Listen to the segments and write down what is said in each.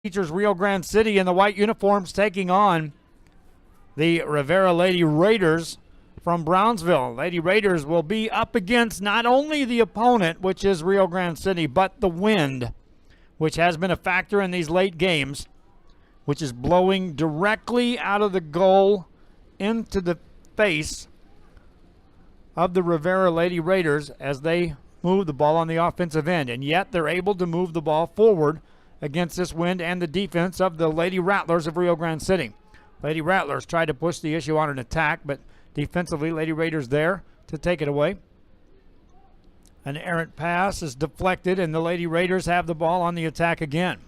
Features Rio Grande City in the white uniforms taking on the Rivera Lady Raiders from Brownsville. Lady Raiders will be up against not only the opponent, which is Rio Grande City, but the wind, which has been a factor in these late games, which is blowing directly out of the goal into the face of the Rivera Lady Raiders as they move the ball on the offensive end. And yet they're able to move the ball forward against this wind and the defense of the Lady Rattlers of Rio Grande City. Lady Rattlers tried to push the issue on an attack, but defensively, Lady Raiders there to take it away. An errant pass is deflected, and the Lady Raiders have the ball on the attack again.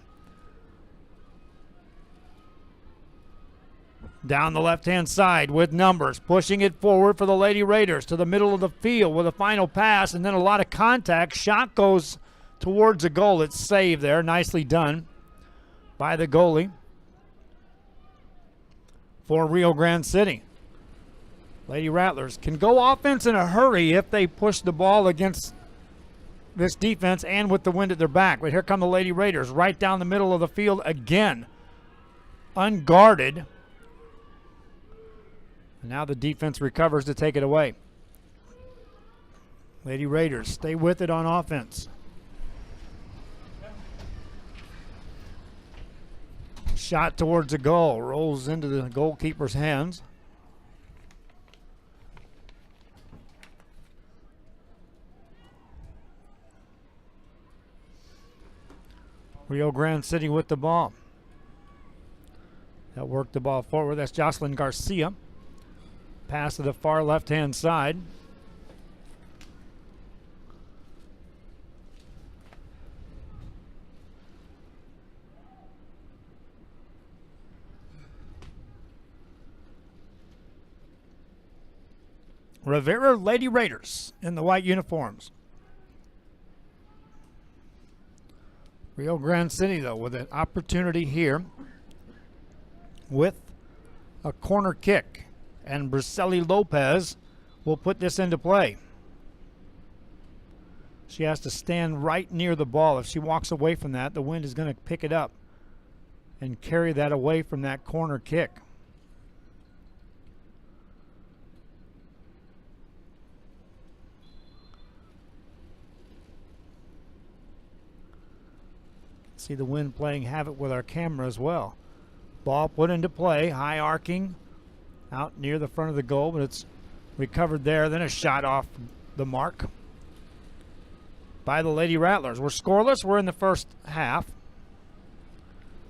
Down the left-hand side with numbers, pushing it forward for the Lady Raiders to the middle of the field with a final pass, and then a lot of contact. Shot goes towards the goal. It's saved there. Nicely done by the goalie for Rio Grande City. Lady Rattlers can go offense in a hurry if they push the ball against this defense and with the wind at their back. But here come the Lady Raiders right down the middle of the field again. Unguarded. And now the defense recovers to take it away. Lady Raiders stay with it on offense. Shot towards the goal. Rolls into the goalkeeper's hands. Rio Grande City with the ball. That worked the ball forward. That's Jocelyn Garcia. Pass to the far left-hand side. Rivera Lady Raiders in the white uniforms. Rio Grande City, though, with an opportunity here with a corner kick. And Bricelli Lopez will put this into play. She has to stand right near the ball. If she walks away from that, the wind is going to pick it up and carry that away from that corner kick. See the wind playing havoc with our camera as well. Ball put into play, high arcing out near the front of the goal, but it's recovered there. Then a shot off the mark by the Lady Rattlers. We're scoreless. We're in the first half.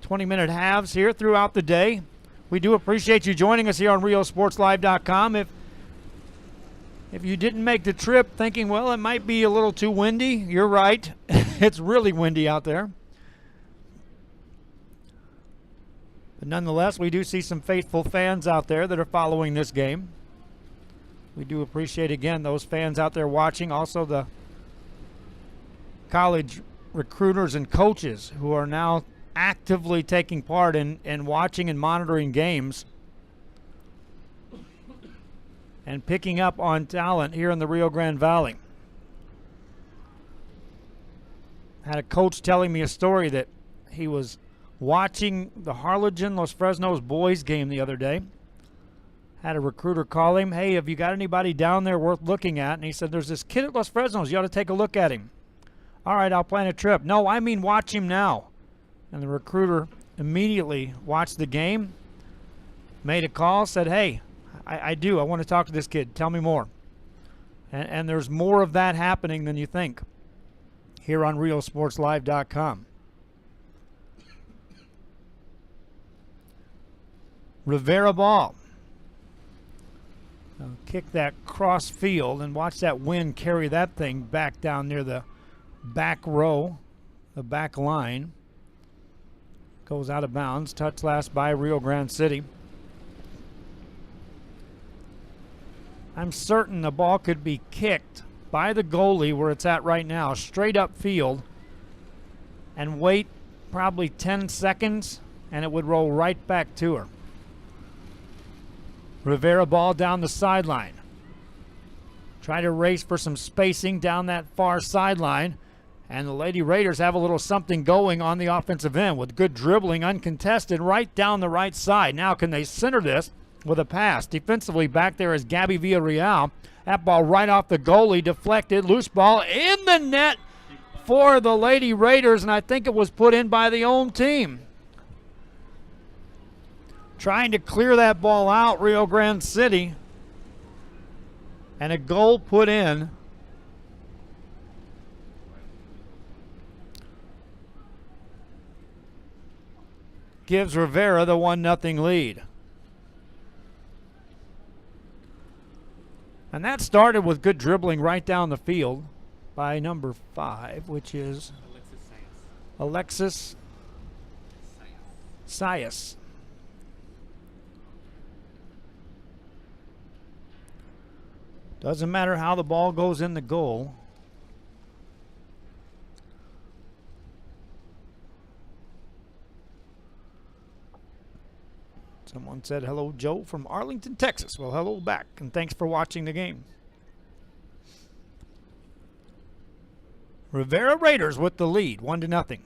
20-minute halves here throughout the day. We do appreciate you joining us here on RioSportsLive.com. If you didn't make the trip thinking, well, it might be a little too windy, you're right. It's really windy out there. But nonetheless, we do see some faithful fans out there that are following this game. We do appreciate, again, those fans out there watching. Also the college recruiters and coaches who are now actively taking part in watching and monitoring games and picking up on talent here in the Rio Grande Valley. Had a coach telling me a story that he was watching the Harlingen Los Fresnos boys game the other day. Had a recruiter call him, hey, have you got anybody down there worth looking at? And he said, there's this kid at Los Fresnos. You ought to take a look at him. All right, I'll plan a trip. No, I mean watch him now. And the recruiter immediately watched the game, made a call, said, hey, I do. I want to talk to this kid. Tell me more. And there's more of that happening than you think here on RioSportsLive.com. Rivera ball. Kick that cross field and watch that wind carry that thing back down near the back row, the back line. Goes out of bounds. Touch last by Rio Grande City. I'm certain the ball could be kicked by the goalie where it's at right now, straight up field, and wait probably 10 seconds, and it would roll right back to her. Rivera ball down the sideline. Try to race for some spacing down that far sideline. And the Lady Raiders have a little something going on the offensive end with good dribbling, uncontested, right down the right side. Now can they center this with a pass? Defensively back there is Gabby Villarreal. That ball right off the goalie, deflected, loose ball in the net for the Lady Raiders, and I think it was put in by the home team. Trying to clear that ball out, Rio Grande City. And a goal put in. Gives Rivera the 1-0 lead. And that started with good dribbling right down the field by number 5, which is Alexis Sayas. Doesn't matter how the ball goes in the goal. Someone said, hello, Joe from Arlington, Texas. Well, hello back, and thanks for watching the game. Rivera Raiders with the lead, 1-0.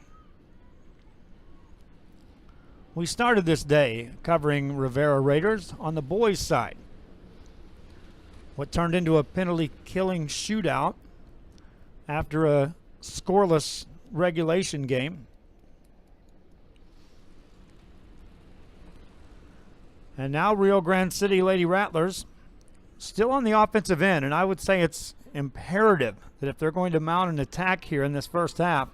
We started this day covering Rivera Raiders on the boys' side. What turned into a penalty-killing shootout after a scoreless regulation game. And now Rio Grande City Lady Rattlers still on the offensive end, and I would say it's imperative that if they're going to mount an attack here in this first half,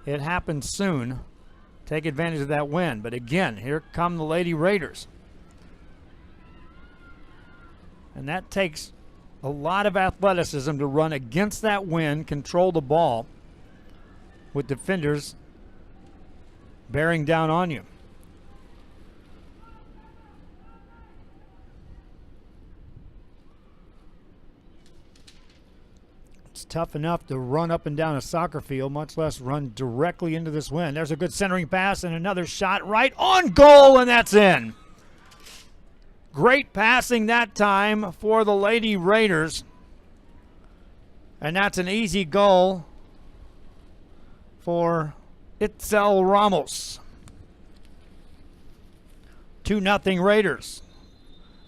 it happens soon. Take advantage of that win. But again, here come the Lady Raiders. And that takes a lot of athleticism to run against that wind, control the ball with defenders bearing down on you. It's tough enough to run up and down a soccer field, much less run directly into this wind. There's a good centering pass and another shot right on goal, and that's in. Great passing that time for the Lady Raiders. And that's an easy goal for Itzel Ramos. 2-0 Raiders.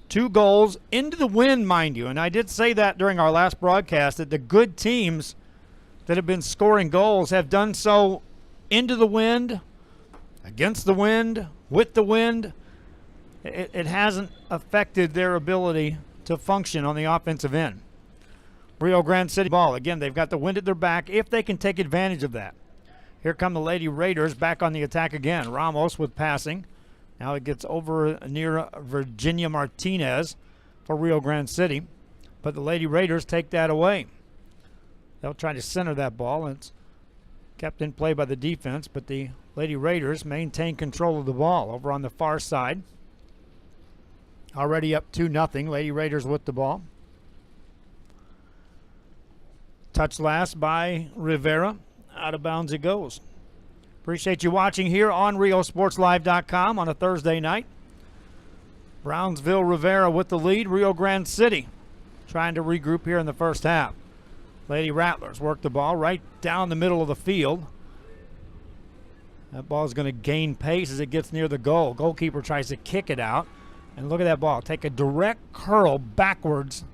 2 goals into the wind, mind you. And I did say that during our last broadcast, that the good teams that have been scoring goals have done so into the wind, against the wind, with the wind. It hasn't affected their ability to function on the offensive end. Rio Grande City ball. Again, they've got the wind at their back if they can take advantage of that. Here come the Lady Raiders back on the attack again. Ramos with passing. Now it gets over near Virginia Martinez for Rio Grande City. But the Lady Raiders take that away. They'll try to center that ball. And it's kept in play by the defense, but the Lady Raiders maintain control of the ball over on the far side. Already up 2-0. Lady Raiders with the ball. Touch last by Rivera. Out of bounds it goes. Appreciate you watching here on RioSportsLive.com on a Thursday night. Brownsville Rivera with the lead. Rio Grande City trying to regroup here in the first half. Lady Rattlers work the ball right down the middle of the field. That ball is going to gain pace as it gets near the goal. Goalkeeper tries to kick it out. And look at that ball. Take a direct curl backwards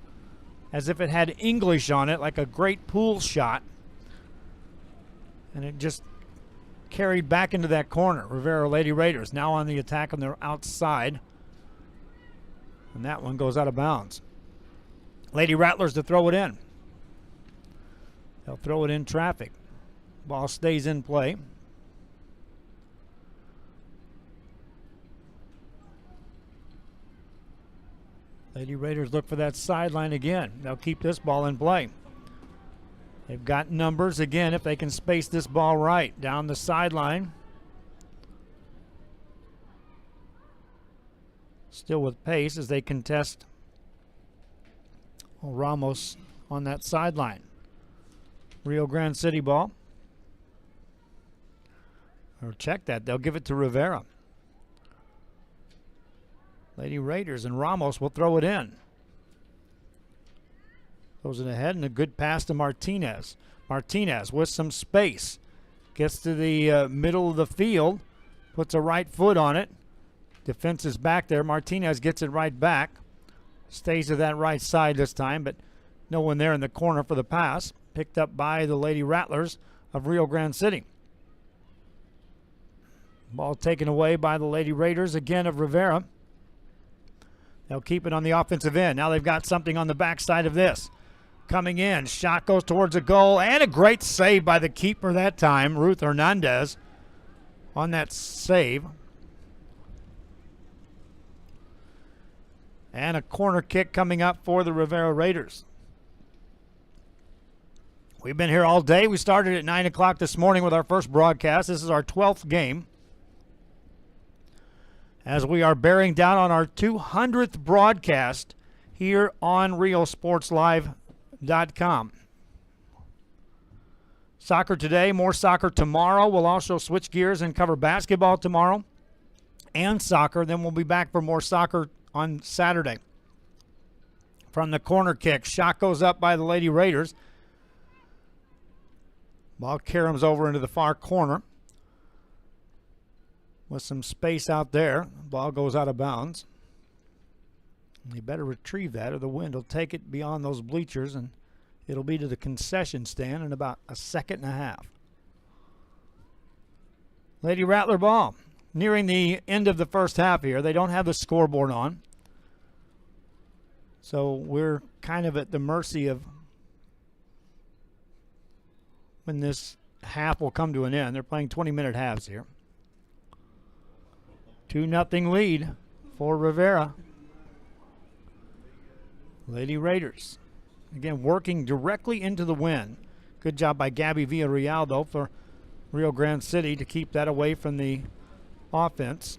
as if it had English on it, like a great pool shot. And it just carried back into that corner. Rivera Lady Raiders now on the attack on their outside. And that one goes out of bounds. Lady Rattlers to throw it in. They'll throw it in traffic. Ball stays in play. Lady Raiders look for that sideline again. They'll keep this ball in play. They've got numbers again if they can space this ball right down the sideline. Still with pace as they contest Ramos on that sideline. Rio Grande City ball. Or check that. They'll give it to Rivera. Lady Raiders and Ramos will throw it in. Throws it ahead and a good pass to Martinez. Martinez with some space. Gets to the middle of the field. Puts a right foot on it. Defense is back there. Martinez gets it right back. Stays to that right side this time, but no one there in the corner for the pass. Picked up by the Lady Rattlers of Rio Grande City. Ball taken away by the Lady Raiders again of Rivera. They'll keep it on the offensive end. Now they've got something on the backside of this. Coming in, shot goes towards a goal, and a great save by the keeper that time, Ruth Hernandez, on that save. And a corner kick coming up for the Rivera Raiders. We've been here all day. We started at 9 o'clock this morning with our first broadcast. This is our 12th game, as we are bearing down on our 200th broadcast here on RioSportsLive.com. Soccer today, more soccer tomorrow. We'll also switch gears and cover basketball tomorrow and soccer. Then we'll be back for more soccer on Saturday. From the corner kick, shot goes up by the Lady Raiders. Ball caroms over into the far corner with some space out there. Ball goes out of bounds. They better retrieve that, or the wind will take it beyond those bleachers, and it'll be to the concession stand in about a second and a half. Lady Rattler ball. Nearing the end of the first half here. They don't have the scoreboard on, so we're kind of at the mercy of when this half will come to an end. They're playing 20-minute halves here. 2-0 lead for Rivera. Lady Raiders, again, working directly into the wind. Good job by Gabby Villarreal, though, for Rio Grande City to keep that away from the offense.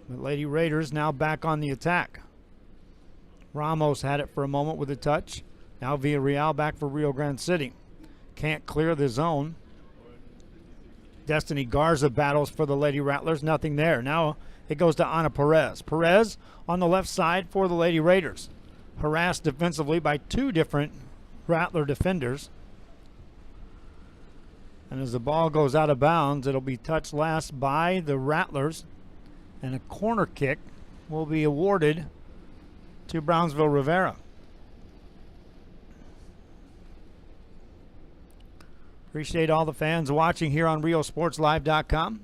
But Lady Raiders now back on the attack. Ramos had it for a moment with a touch. Now Villarreal back for Rio Grande City. Can't clear the zone. Destiny Garza battles for the Lady Rattlers. Nothing there. Now it goes to Ana Perez. Perez on the left side for the Lady Raiders. Harassed defensively by two different Rattler defenders. And as the ball goes out of bounds, it'll be touched last by the Rattlers. And a corner kick will be awarded to Brownsville Rivera. Appreciate all the fans watching here on RioSportsLive.com.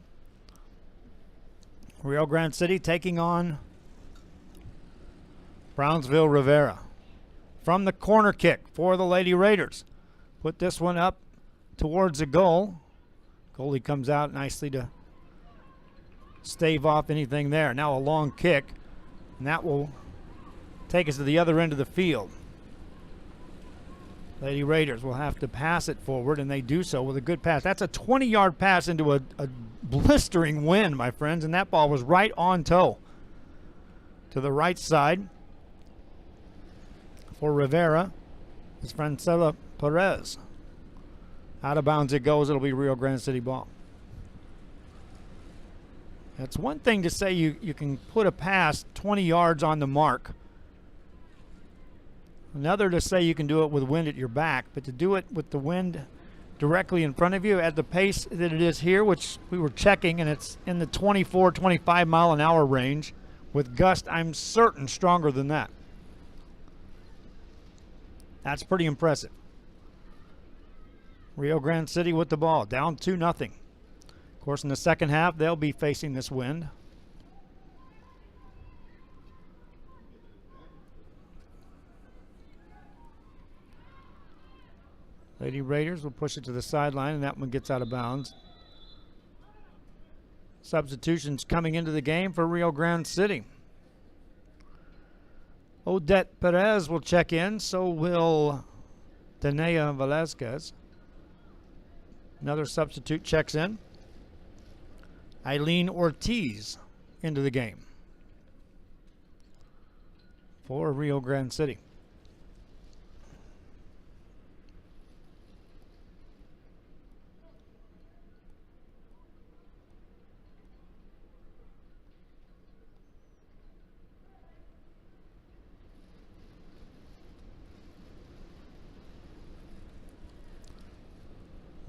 Rio Grande City taking on Brownsville Rivera. From the corner kick for the Lady Raiders. Put this one up towards the goal. Goalie comes out nicely to stave off anything there. Now a long kick, and that will take us to the other end of the field. Lady Raiders will have to pass it forward, and they do so with a good pass. That's a 20-yard pass into a blistering wind, my friends, and that ball was right on toe. To the right side for Rivera is Francela Perez. Out of bounds it goes. It'll be Rio Grande City ball. That's one thing to say you can put a pass 20 yards on the mark. Another to say you can do it with wind at your back, but to do it with the wind directly in front of you at the pace that it is here, which we were checking, and it's in the 24, 25 mile an hour range with gust, I'm certain, stronger than that. That's pretty impressive. Rio Grande City with the ball, down 2-0. Of course, in the second half, they'll be facing this wind. Lady Raiders will push it to the sideline, and that one gets out of bounds. Substitutions coming into the game for Rio Grande City. Odette Perez will check in, so will Danea Velasquez. Another substitute checks in. Eileen Ortiz into the game for Rio Grande City.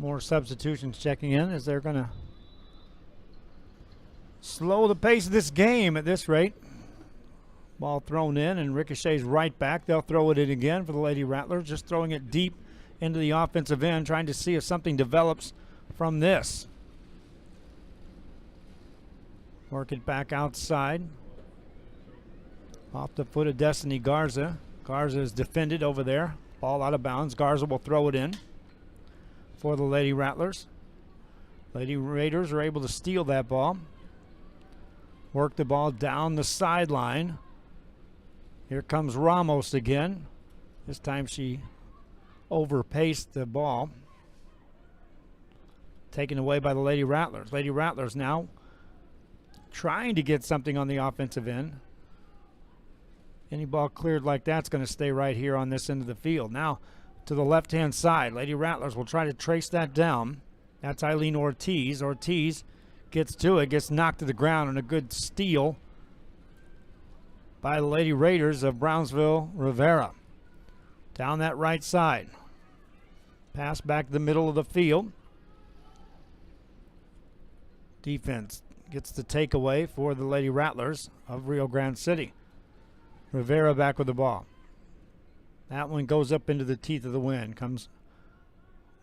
More substitutions checking in as they're going to slow the pace of this game at this rate. Ball thrown in and ricochets right back. They'll throw it in again for the Lady Rattlers, just throwing it deep into the offensive end, trying to see if something develops from this. Work it back outside. Off the foot of Destiny Garza. Garza is defended over there. Ball out of bounds. Garza will throw it in for the Lady Rattlers. Lady Raiders are able to steal that ball. Work the ball down the sideline. Here comes Ramos again. This time she overpaced the ball. Taken away by the Lady Rattlers. Lady Rattlers now trying to get something on the offensive end. Any ball cleared like that's going to stay right here on this end of the field. Now to the left-hand side. Lady Rattlers will try to trace that down. That's Eileen Ortiz. Ortiz gets to it, gets knocked to the ground, and a good steal by the Lady Raiders of Brownsville Rivera. Down that right side. Pass back to the middle of the field. Defense gets the takeaway for the Lady Rattlers of Rio Grande City. Rivera back with the ball. That one goes up into the teeth of the wind. Comes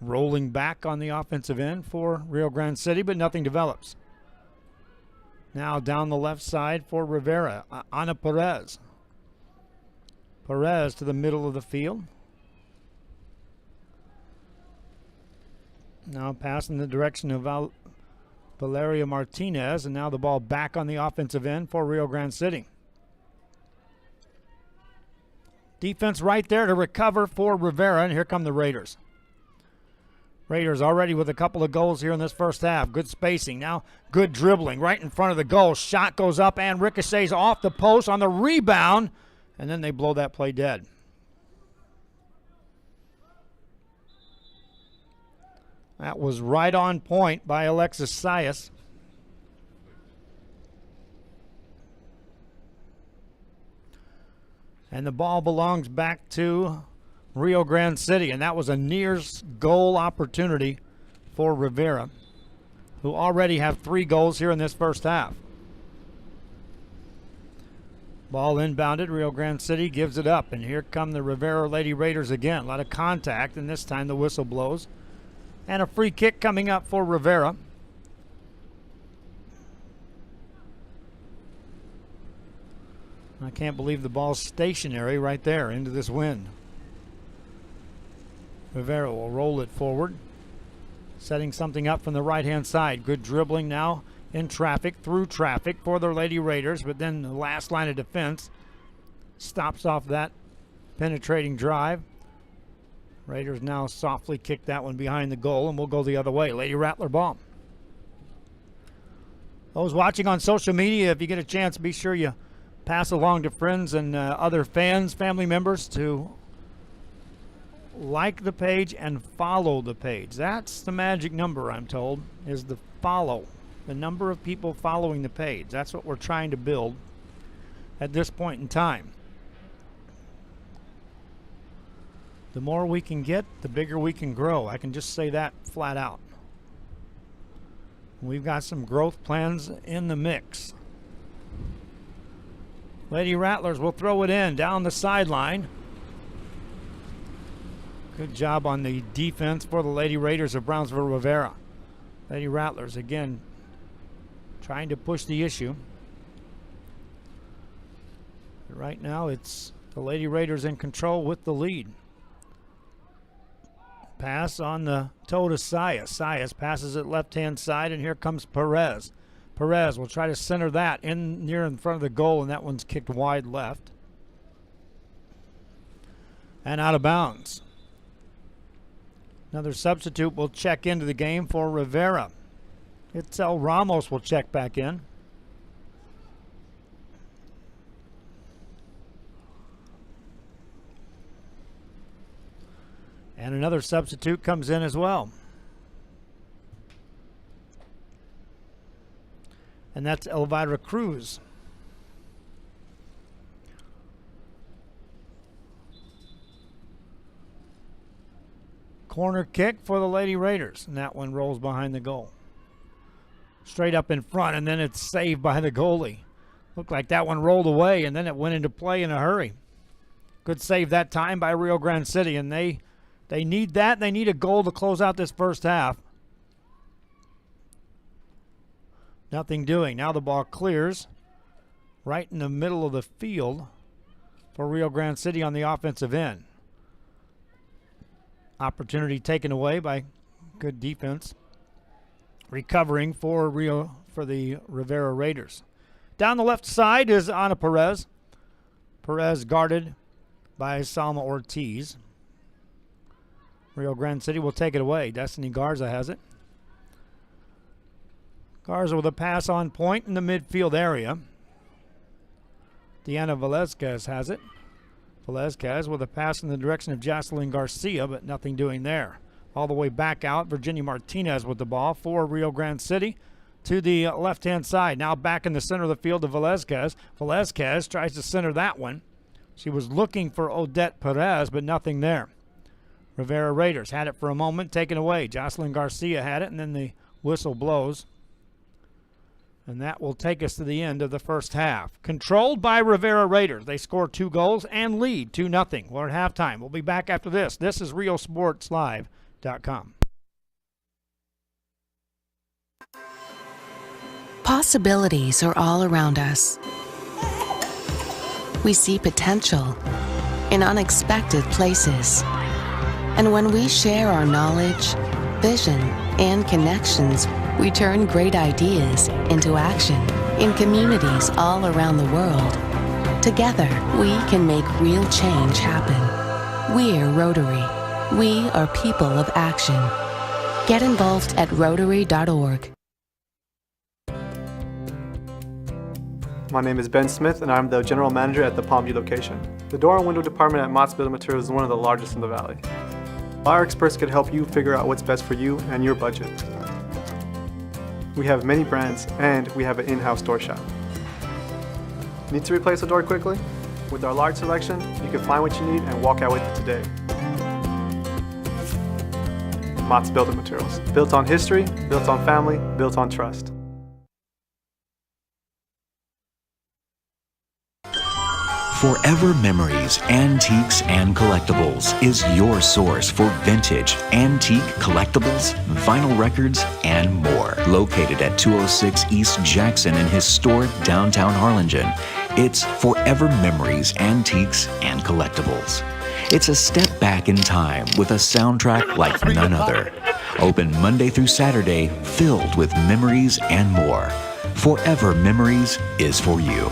rolling back on the offensive end for Rio Grande City, but nothing develops. Now down the left side for Rivera. Ana Perez. Perez to the middle of the field. Now pass in the direction of Valeria Martinez, and now the ball back on the offensive end for Rio Grande City. Defense right there to recover for Rivera, and here come the Raiders. Raiders already with a couple of goals here in this first half. Good spacing. Now good dribbling right in front of the goal. Shot goes up and ricochets off the post on the rebound, and then they blow that play dead. That was right on point by Alexis Sayas. And the ball belongs back to Rio Grande City, and that was a near goal opportunity for Rivera, who already have 3 goals here in this first half. Ball inbounded. Rio Grande City gives it up, and here come the Rivera Lady Raiders again. A lot of contact, and this time the whistle blows. And a free kick coming up for Rivera. I can't believe the ball's stationary right there into this wind. Rivera will roll it forward, setting something up from the right-hand side. Good dribbling now in traffic, through traffic for the Lady Raiders, but then the last line of defense stops off that penetrating drive. Raiders now softly kick that one behind the goal, and we'll go the other way. Lady Rattler ball. Those watching on social media, if you get a chance, be sure you pass along to friends and other fans, family members, to like the page and follow the page. That's the magic number, I'm told, is the follow. The number of people following the page. That's what we're trying to build at this point in time. The more we can get, the bigger we can grow. I can just say that flat out. We've got some growth plans in the mix. Lady Rattlers will throw it in down the sideline. Good job on the defense for the Lady Raiders of Brownsville Rivera. Lady Rattlers again trying to push the issue. But right now it's the Lady Raiders in control with the lead. Pass on the toe to Sayas. Sayas passes it left-hand side, and here comes Perez. Perez will try to center that in near in front of the goal, and that one's kicked wide left. And out of bounds. Another substitute will check into the game for Rivera. Itzel Ramos will check back in. And another substitute comes in as well. And that's Elvira Cruz. Corner kick for the Lady Raiders, and that one rolls behind the goal. Straight up in front, and then it's saved by the goalie. Looked like that one rolled away, and then it went into play in a hurry. Good save that time by Rio Grande City, and they need that. They need a goal to close out this first half. Nothing doing. Now the ball clears right in the middle of the field for Rio Grande City on the offensive end. Opportunity taken away by good defense. Recovering for the Rivera Raiders. Down the left side is Ana Perez. Perez guarded by Salma Ortiz. Rio Grande City will take it away. Destiny Garza has it. Garza with a pass on point in the midfield area. Deanna Velazquez has it. Velazquez with a pass in the direction of Jocelyn Garcia, but nothing doing there. All the way back out, Virginia Martinez with the ball for Rio Grande City to the left-hand side. Now back in the center of the field to Velazquez. Velazquez tries to center that one. She was looking for Odette Perez, but nothing there. Rivera Raiders had it for a moment, taken away. Jocelyn Garcia had it, and then the whistle blows. And that will take us to the end of the first half. Controlled by Rivera Raiders. They score 2 goals and lead 2-0. We're at halftime. We'll be back after this. This is RioSportsLive.com. Possibilities are all around us. We see potential in unexpected places. And when we share our knowledge, vision, and connections, we turn great ideas into action in communities all around the world. Together, we can make real change happen. We're Rotary. We are people of action. Get involved at Rotary.org. My name is Ben Smith, and I'm the General Manager at the Palmview location. The door and window department at Mott's Building Materials is one of the largest in the Valley. Our experts can help you figure out what's best for you and your budget. We have many brands, and we have an in-house door shop. Need to replace a door quickly? With our large selection, you can find what you need and walk out with it today. Mott's Building Materials. Built on history, built on family, built on trust. Forever Memories, Antiques, and Collectibles is your source for vintage, antique, collectibles, vinyl records, and more. Located at 206 East Jackson in historic downtown Harlingen, it's Forever Memories, Antiques, and Collectibles. It's a step back in time with a soundtrack like none other. Open Monday through Saturday, filled with memories and more. Forever Memories is for you.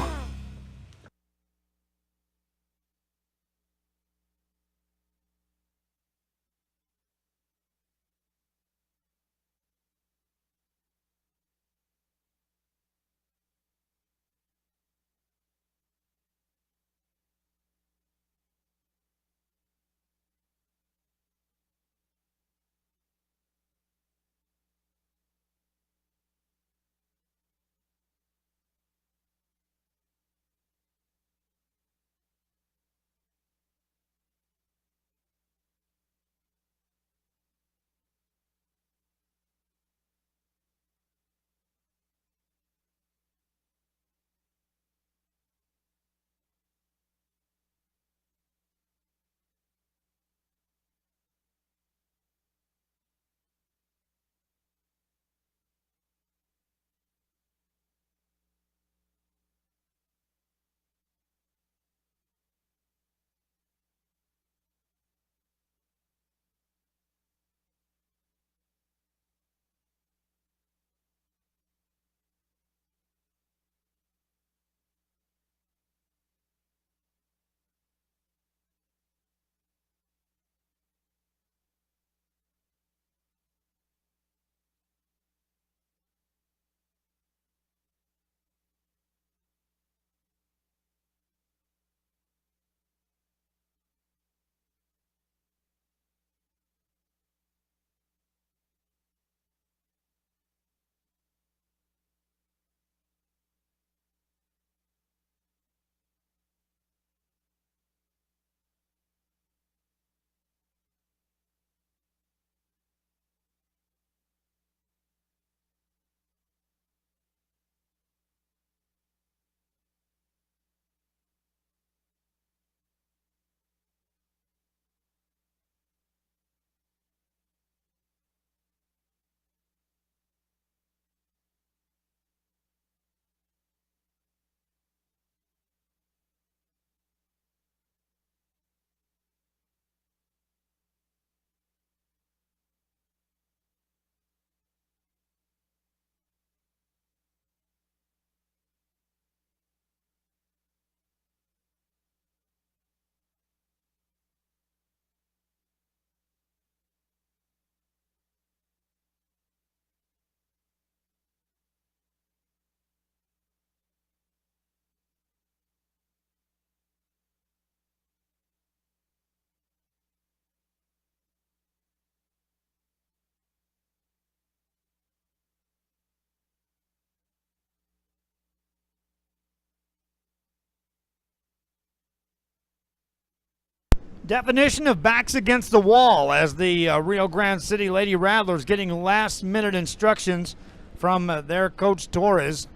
Definition of backs against the wall as the Rio Grande City Lady Rattlers getting last-minute instructions from their coach Torres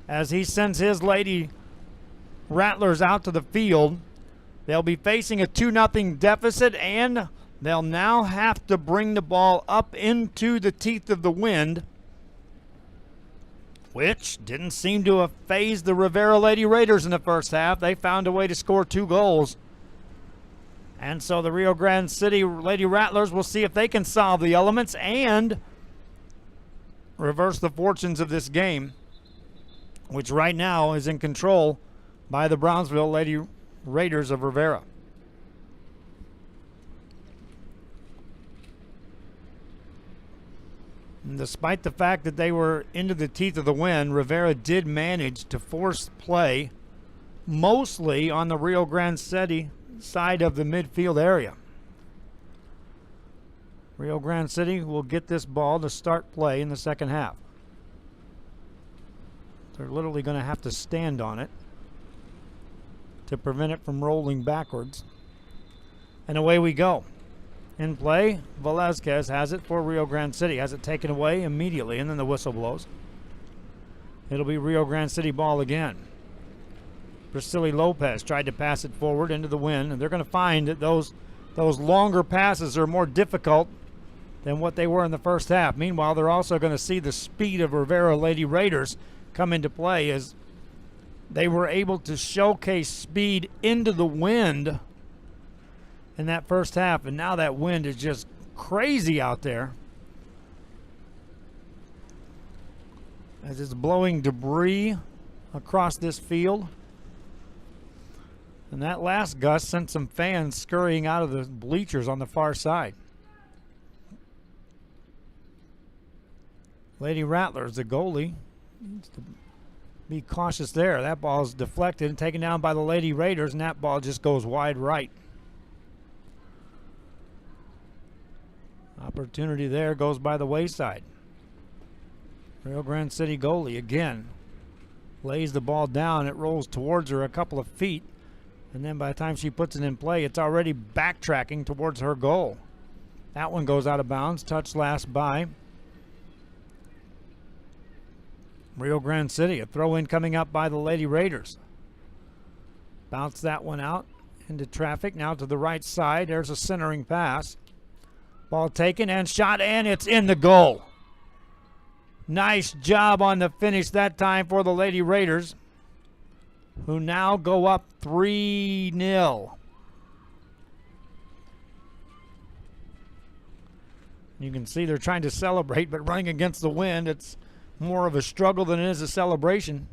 as he sends his Lady Rattlers out to the field. They'll be facing a 2-0 deficit, and they'll now have to bring the ball up into the teeth of the wind, which didn't seem to have fazed the Rivera Lady Raiders in the first half. They found a way to score 2 goals. And so the Rio Grande City Lady Rattlers will see if they can solve the elements and reverse the fortunes of this game, which right now is in control by the Brownsville Lady Raiders of Rivera. And despite the fact that they were into the teeth of the wind, Rivera did manage to force play mostly on the Rio Grande City side of the midfield area. Rio Grande City will get this ball to start play in the second half. They're literally going to have to stand on it to prevent it from rolling backwards. And away we go. In play, Velazquez has it for Rio Grande City. Has it taken away immediately, and then the whistle blows. It'll be Rio Grande City ball again. Priscilla Lopez tried to pass it forward into the wind, and they're going to find that those longer passes are more difficult than what they were in the first half. Meanwhile, they're also going to see the speed of Rivera Lady Raiders come into play as they were able to showcase speed into the wind in that first half, and now that wind is just crazy out there as it's blowing debris across this field. And that last gust sent some fans scurrying out of the bleachers on the far side. Lady Rattlers, the goalie, needs to be cautious there. That ball is deflected and taken down by the Lady Raiders, and that ball just goes wide right. Opportunity there goes by the wayside. Rio Grande City goalie again lays the ball down. It rolls towards her a couple of feet. And then by the time she puts it in play, it's already backtracking towards her goal. That one goes out of bounds. Touched last by Rio Grande City. A throw-in coming up by the Lady Raiders. Bounce that one out into traffic. Now to the right side. There's a centering pass. Ball taken and shot, and it's in the goal. Nice job on the finish that time for the Lady Raiders, who now go up 3-0. You can see they're trying to celebrate, but running against the wind, it's more of a struggle than it is a celebration.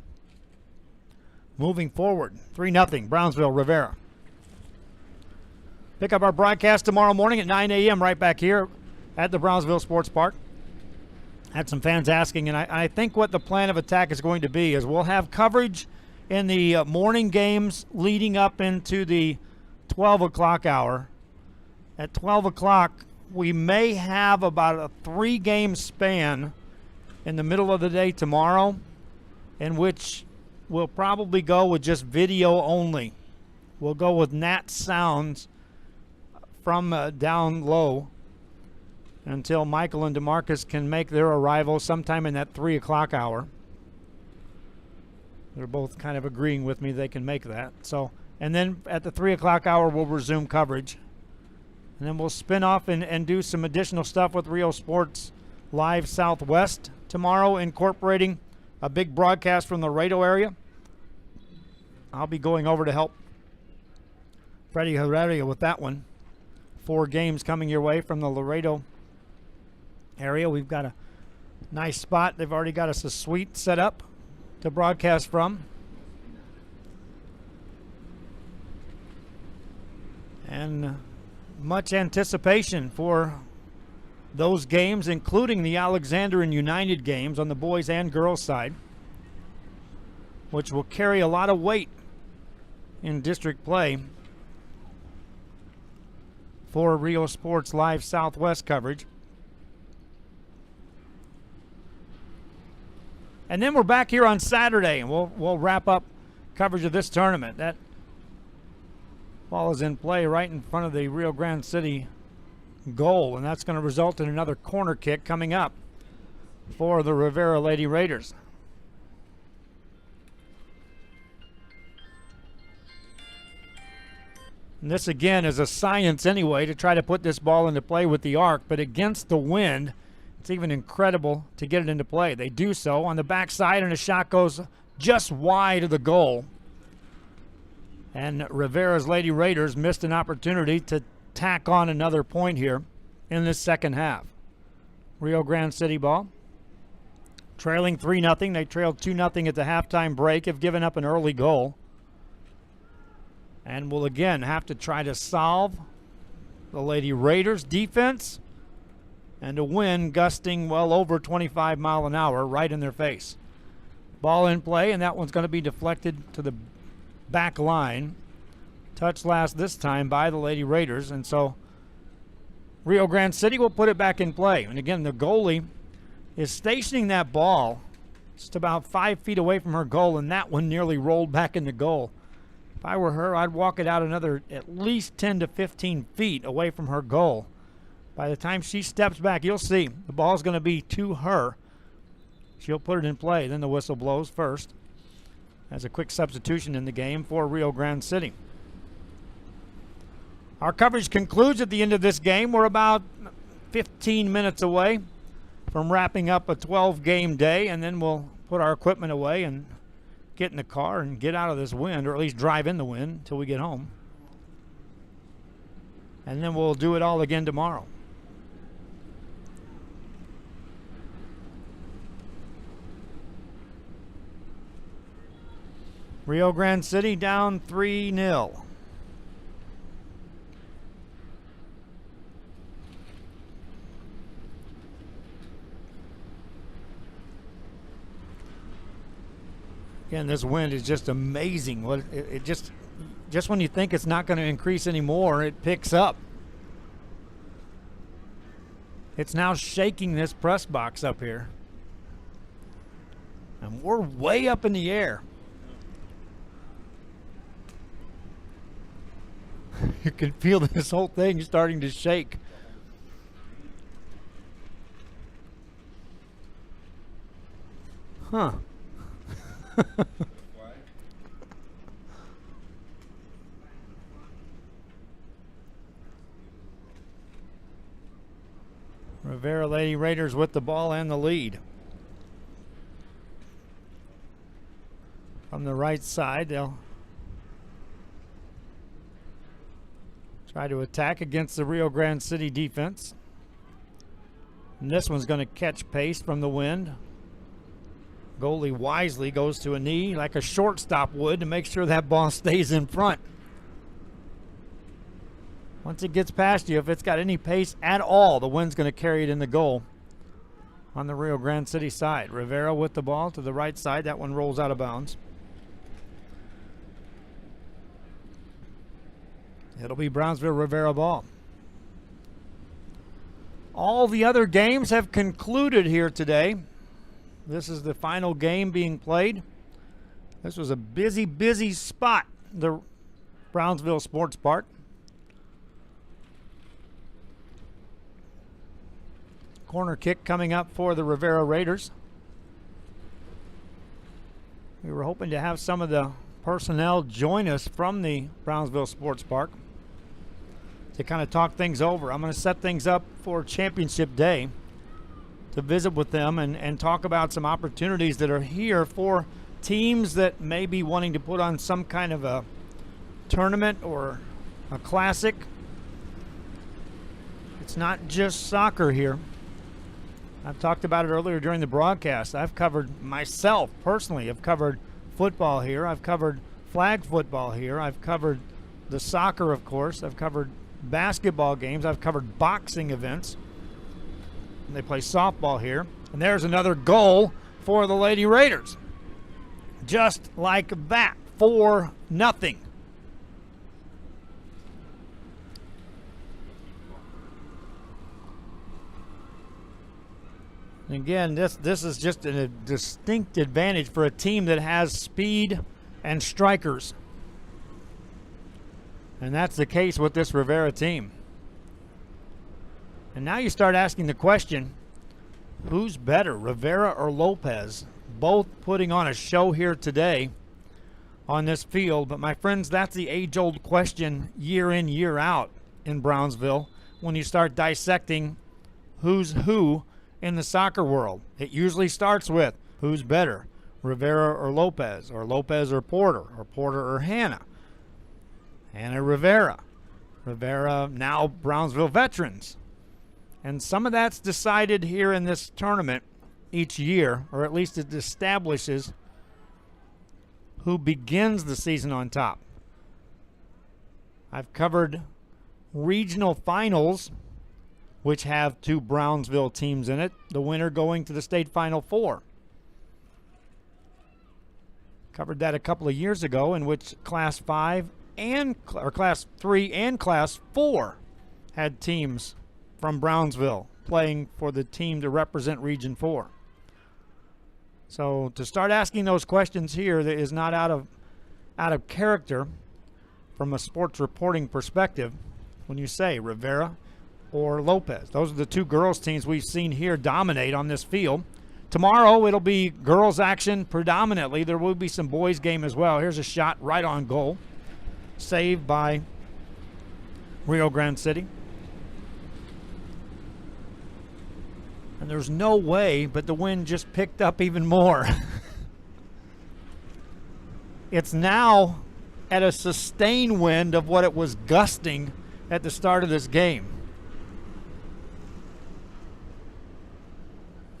Moving forward, 3-0, Brownsville, Rivera. Pick up our broadcast tomorrow morning at 9 a.m. right back here at the Brownsville Sports Park. Had some fans asking, and I think what the plan of attack is going to be is we'll have coverage in the morning games leading up into the 12 o'clock hour. At 12 o'clock, we may have about a 3-game span in the middle of the day tomorrow, in which we'll probably go with just video only. We'll go with Nat sounds from down low until Michael and DeMarcus can make their arrival sometime in that 3 o'clock hour. They're both kind of agreeing with me they can make that. So, and then at the 3 o'clock hour, we'll resume coverage. And then we'll spin off and do some additional stuff with Rio Sports Live Southwest tomorrow, incorporating a big broadcast from the Laredo area. I'll be going over to help Freddie Herrera with that one. 4 games coming your way from the Laredo area. We've got a nice spot. They've already got us a suite set up to broadcast from. And much anticipation for those games, including the Alexandrian United games on the boys and girls side, which will carry a lot of weight in district play for Rio Sports Live Southwest coverage. And then we're back here on Saturday, and we'll wrap up coverage of this tournament. That Ball is in play right in front of the Rio Grande City goal, and that's going to result in another corner kick coming up for the Rivera Lady Raiders. And this again is a science anyway to try to put this ball into play with the arc, but against the wind, it's even incredible to get it into play. They do so on the backside, and a shot goes just wide of the goal. And Rivera's Lady Raiders missed an opportunity to tack on another point here in this second half. Rio Grande City ball. Trailing 3-0. They trailed 2-0 at the halftime break, have given up an early goal. And will again have to try to solve the Lady Raiders defense and a wind gusting well over 25 miles an hour right in their face. Ball in play, and that one's going to be deflected to the back line. Touch last this time by the Lady Raiders, and so Rio Grande City will put it back in play. And again, the goalie is stationing that ball just about 5 feet away from her goal, and that one nearly rolled back in the goal. If I were her, I'd walk it out another at least 10 to 15 feet away from her goal. By the time she steps back, you'll see the ball's going to be to her. She'll put it in play. Then the whistle blows first as a quick substitution in the game for Rio Grande City. Our coverage concludes at the end of this game. We're about 15 minutes away from wrapping up a 12-game day, and then we'll put our equipment away and get in the car and get out of this wind, or at least drive in the wind until we get home. And then we'll do it all again tomorrow. Rio Grande City down 3-0. Again, this wind is just amazing. What it just when you think it's not going to increase anymore, it picks up. It's now shaking this press box up here. And we're way up in the air. You can feel this whole thing starting to shake. Huh. Rivera Lady Raiders with the ball and the lead. From the right side, they'll try to attack against the Rio Grande City defense. And this one's going to catch pace from the wind. Goalie wisely goes to a knee like a shortstop would to make sure that ball stays in front. Once it gets past you, if it's got any pace at all, the wind's going to carry it in the goal on the Rio Grande City side. Rivera with the ball to the right side. That one rolls out of bounds. It'll be Brownsville Rivera ball. All the other games have concluded here today. This is the final game being played. This was a busy, busy spot, the Brownsville Sports Park. Corner kick coming up for the Rivera Raiders. We were hoping to have some of the personnel join us from the Brownsville Sports Park to kind of talk things over. I'm going to set things up for Championship Day to visit with them and talk about some opportunities that are here for teams that may be wanting to put on some kind of a tournament or a classic. It's not just soccer here. I've talked about it earlier during the broadcast. I've covered myself personally. I've covered football here. I've covered flag football here. I've covered the soccer, of course. I've covered basketball games. I've covered boxing events. They play softball here. And there's another goal for the Lady Raiders. Just like that, 4-0. Again, this is just a distinct advantage for a team that has speed and strikers. And that's the case with this Rivera team. And now you start asking the question, who's better, Rivera or Lopez? Both putting on a show here today on this field. But my friends, that's the age-old question year in, year out in Brownsville when you start dissecting who's who in the soccer world. It usually starts with who's better, Rivera or Lopez or Porter or Hannah. Hannah Rivera. Rivera, now Brownsville veterans. And some of that's decided here in this tournament each year, or at least it establishes who begins the season on top. I've covered regional finals, which have 2 Brownsville teams in it, the winner going to the state Final Four. Covered that a couple of years ago, in which Class 3 and Class 4 had teams from Brownsville playing for the team to represent Region 4. So to start asking those questions here, that is not out of character from a sports reporting perspective when you say Rivera or Lopez. Those are the 2 girls teams we've seen here dominate on this field. Tomorrow it'll be girls action predominantly. There will be some boys game as well. Here's a shot right on goal, saved by Rio Grande City. And there's no way, but the wind just picked up even more. It's now at a sustained wind of what it was gusting at the start of this game.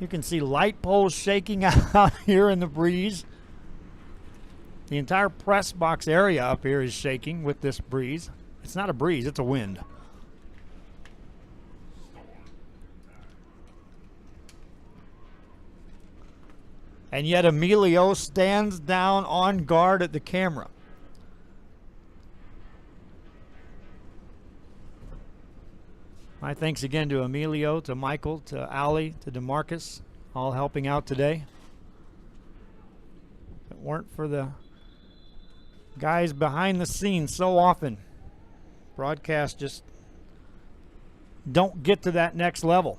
You can see light poles shaking out here in the breeze. The entire press box area up here is shaking with this breeze. It's not a breeze, it's a wind. And yet Emilio stands down on guard at the camera. My thanks again to Emilio, to Michael, to Ali, to DeMarcus, all helping out today. If it weren't for the guys behind the scenes so often, broadcasts just don't get to that next level.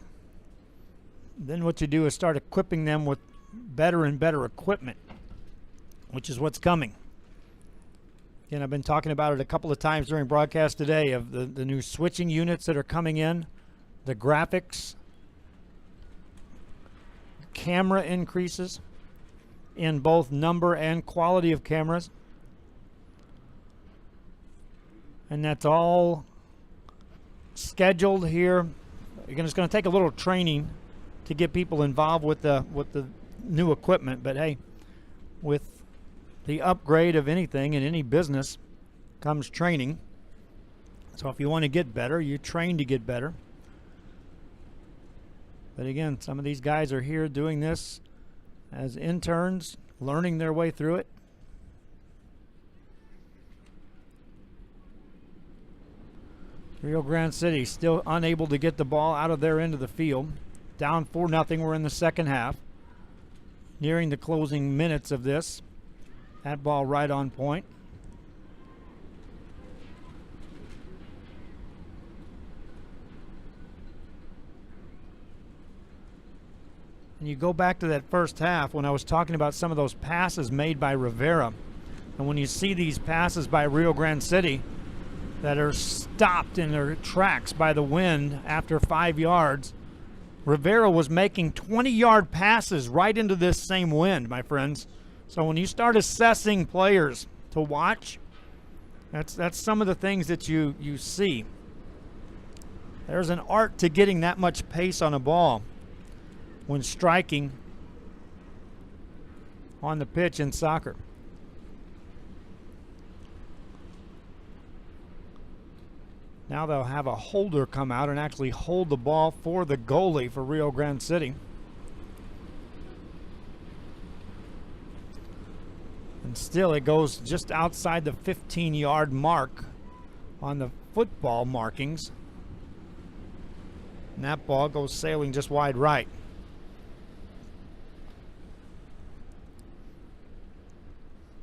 Then what you do is start equipping them with better and better equipment, which is what's coming. Again, I've been talking about it a couple of times during broadcast today of the new switching units that are coming in, the graphics, camera increases in both number and quality of cameras. And that's all scheduled here. It's going to take a little training to get people involved with the new equipment, but hey, with the upgrade of anything in any business comes training. So if you want to get better, you train to get better. But again, some of these guys are here doing this as interns, learning their way through it. Rio Grande City still unable to get the ball out of their end of the field. Down 4-0, we're in the second half. Nearing the closing minutes of this. That ball right on point. And you go back to that first half when I was talking about some of those passes made by Rivera. And when you see these passes by Rio Grande City that are stopped in their tracks by the wind after 5 yards, Rivera was making 20-yard passes right into this same wind, my friends. So when you start assessing players to watch, that's some of the things that you see. There's an art to getting that much pace on a ball when striking on the pitch in soccer. Now they'll have a holder come out and actually hold the ball for the goalie for Rio Grande City. And still it goes just outside the 15-yard mark on the football markings. And that ball goes sailing just wide right.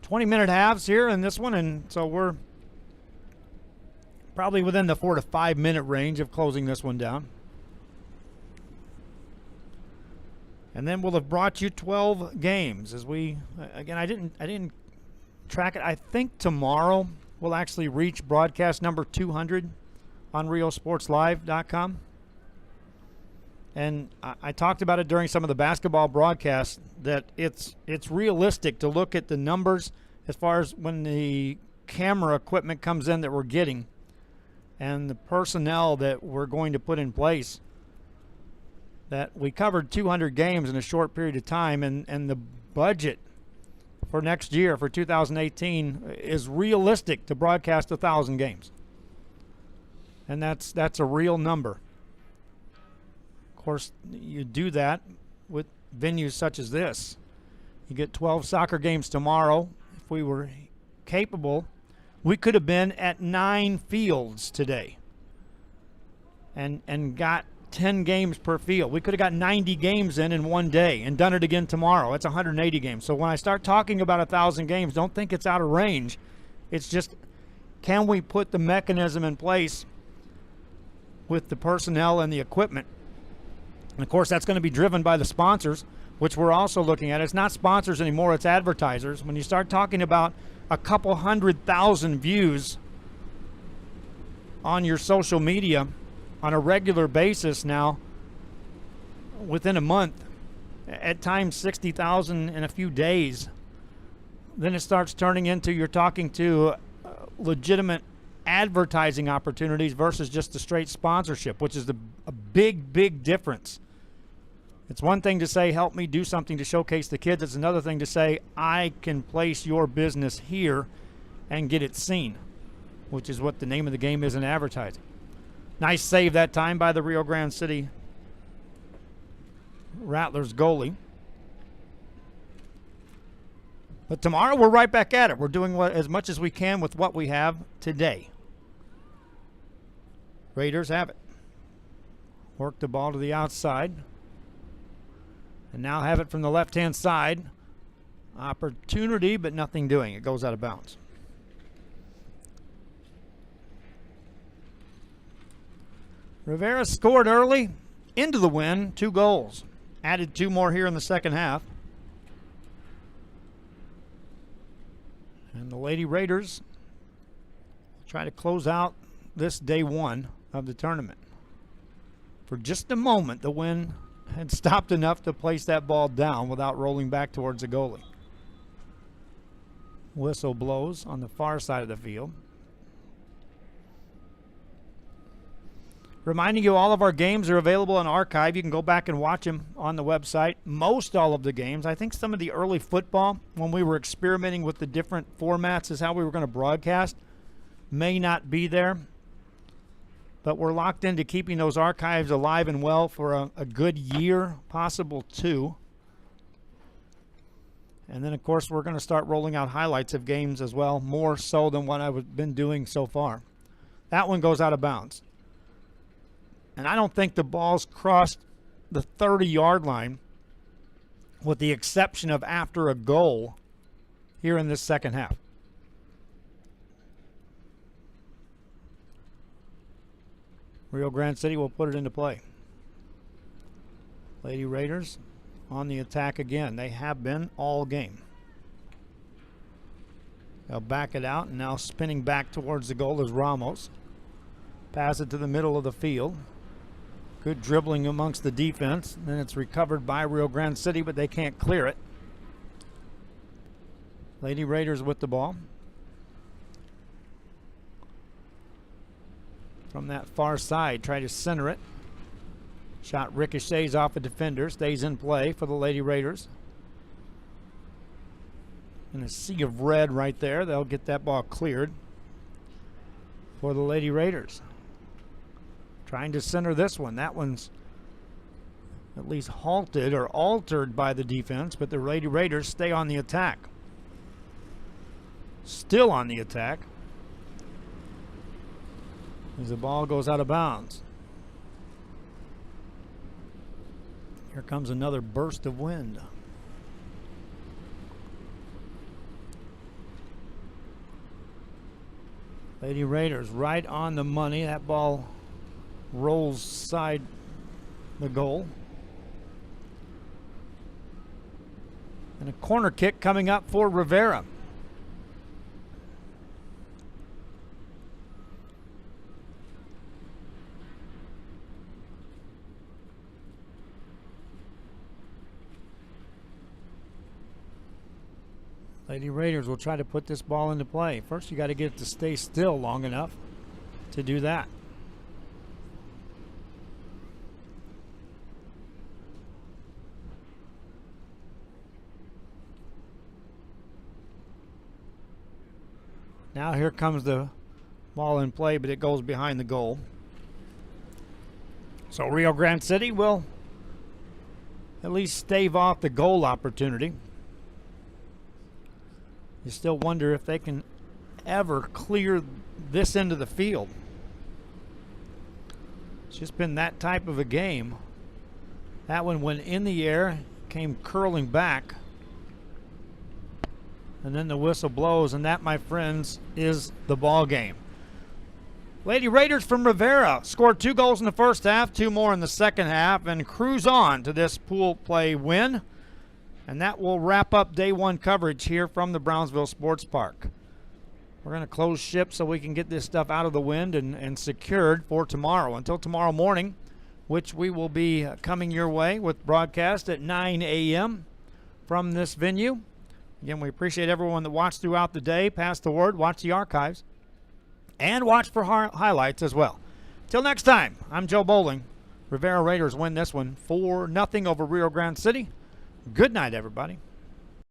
.20-minute halves here in this one, and so we're probably within the 4 to 5 minute range of closing this one down. And then we'll have brought you 12 games. As we, again, I didn't track it. I think tomorrow we'll actually reach broadcast number 200 on RioSportsLive.com. And I talked about it during some of the basketball broadcasts that it's realistic to look at the numbers as far as when the camera equipment comes in that we're getting and the personnel that we're going to put in place, that we covered 200 games in a short period of time, and the budget for next year, for 2018, is realistic to broadcast 1,000 games. And that's a real number. Of course, you do that with venues such as this. You get 12 soccer games tomorrow. If we were capable, we could have been at 9 fields today and got 10 games per field. We could have got 90 games in one day and done it again tomorrow. It's 180 games. So when I start talking about 1,000 games, don't think it's out of range. It's just, can we put the mechanism in place with the personnel and the equipment? And of course, that's going to be driven by the sponsors, which we're also looking at. It's not sponsors anymore, it's advertisers. When you start talking about a couple 100,000 views on your social media on a regular basis now, within a month, at times 60,000 in a few days, then it starts turning into, you're talking to legitimate advertising opportunities versus just a straight sponsorship, which is a big difference. It's one thing to say, help me do something to showcase the kids. It's another thing to say, I can place your business here and get it seen, which is what the name of the game is in advertising. Nice save that time by the Rio Grande City Rattlers goalie. But tomorrow we're right back at it. We're doing as much as we can with what we have today. Raiders have it. Work the ball to the outside. And now have it from the left-hand side. Opportunity, but nothing doing. It goes out of bounds. Rivera scored early into the win, 2 goals. Added 2 more here in the second half. And the Lady Raiders try to close out this day 1 of the tournament. For just a moment, the wind had stopped enough to place that ball down without rolling back towards the goalie. Whistle blows on the far side of the field. Reminding you, all of our games are available on archive. You can go back and watch them on the website. Most all of the games. I think some of the early football, when we were experimenting with the different formats as how we were going to broadcast, may not be there. But we're locked into keeping those archives alive and well for a good year, possible 2. And then, of course, we're going to start rolling out highlights of games as well, more so than what I've been doing so far. That one goes out of bounds. And I don't think the ball's crossed the 30-yard line, with the exception of after a goal here in this second half. Rio Grande City will put it into play. Lady Raiders on the attack again. They have been all game. They'll back it out, and now spinning back towards the goal is Ramos. Pass it to the middle of the field. Good dribbling amongst the defense. Then it's recovered by Rio Grande City, but they can't clear it. Lady Raiders with the ball. From that far side, try to center it. Shot ricochets off a defender, stays in play for the Lady Raiders. In a sea of red right there, they'll get that ball cleared for the Lady Raiders. Trying to center this one. That one's at least halted or altered by the defense, but the Lady Raiders stay on the attack. Still on the attack as the ball goes out of bounds. Here comes another burst of wind. Lady Raiders right on the money. That ball rolls side the goal. And a corner kick coming up for Rivera. Lady Raiders will try to put this ball into play. First, you got to get it to stay still long enough to do that. Now here comes the ball in play, but it goes behind the goal. So Rio Grande City will at least stave off the goal opportunity. You still wonder if they can ever clear this end of the field. It's just been that type of a game. That one went in the air, came curling back, and then the whistle blows, and that, my friends, is the ball game. Lady Raiders from Rivera scored 2 goals in the first half, 2 more in the second half, and cruise on to this pool play win. And that will wrap up day 1 coverage here from the Brownsville Sports Park. We're going to close ship so we can get this stuff out of the wind and secured for tomorrow. Until tomorrow morning, which we will be coming your way with broadcast at 9 a.m. from this venue. Again, we appreciate everyone that watched throughout the day. Pass the word, watch the archives, and watch for highlights as well. Till next time, I'm Joe Bowling. Rivera Raiders win this one 4-0 over Rio Grande City. Good night, everybody.